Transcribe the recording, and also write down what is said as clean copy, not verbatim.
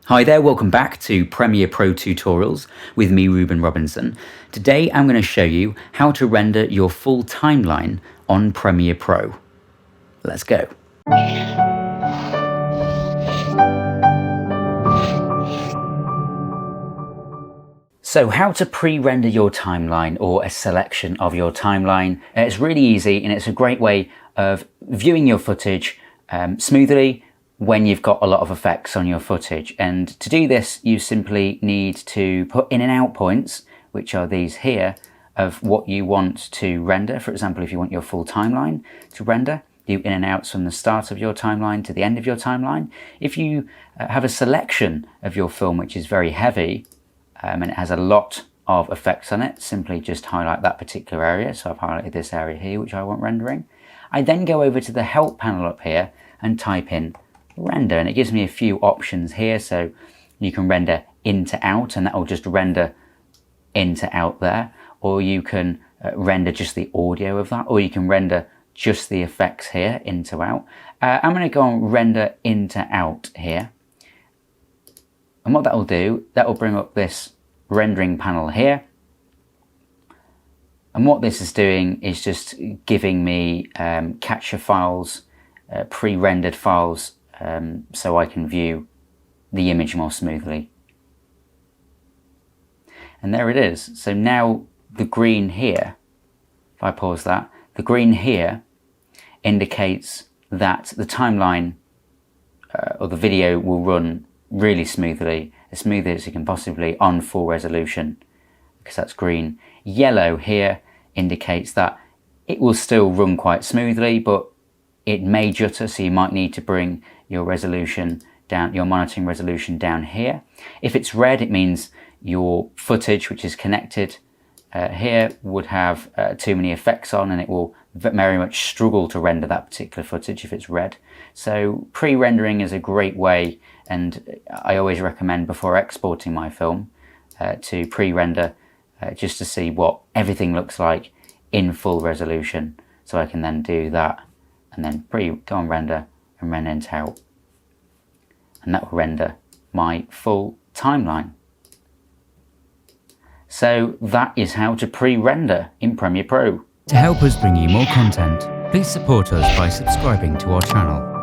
Hi there, welcome back to Premiere Pro Tutorials with me, Ruben Robinson. Today I'm going to show you how to render your full timeline on Premiere Pro. Let's go. So how to pre-render your timeline or a selection of your timeline. It's really easy and it's a great way of viewing your footage smoothly when you've got a lot of effects on your footage. And to do this, you simply need to put in and out points, which are these here, of what you want to render. For example, if you want your full timeline to render, do in and outs from the start of your timeline to the end of your timeline. If you have a selection of your film which is very heavy and it has a lot of effects on it, simply just highlight that particular area. So I've highlighted this area here which I want rendering. I then go over to the help panel up here and type in render, and it gives me a few options here. So you can render in to out, and that will just render in to out there, or you can render just the audio of that, or you can render just the effects here in to out. I'm going to go and render in to out here, and what that will do, that will bring up this rendering panel here, and what this is doing is just giving me capture files, pre-rendered files, so I can view the image more smoothly. And there it is. So now the green here, if I pause that, the green here indicates that the timeline or the video will run really smoothly, as smooth as it can possibly on full resolution, because that's green. Yellow here indicates that it will still run quite smoothly, but it may jutter, so you might need to bring your resolution down, your monitoring resolution down here. If it's red, it means your footage, which is connected here, would have too many effects on, and it will very much struggle to render that particular footage if it's red. So pre-rendering is a great way, and I always recommend before exporting my film to pre-render just to see what everything looks like in full resolution, so I can then do that and then go and render and render into out, and that will render my full timeline. So that is how to pre-render in Premiere Pro. To help us bring you more content, please support us by subscribing to our channel.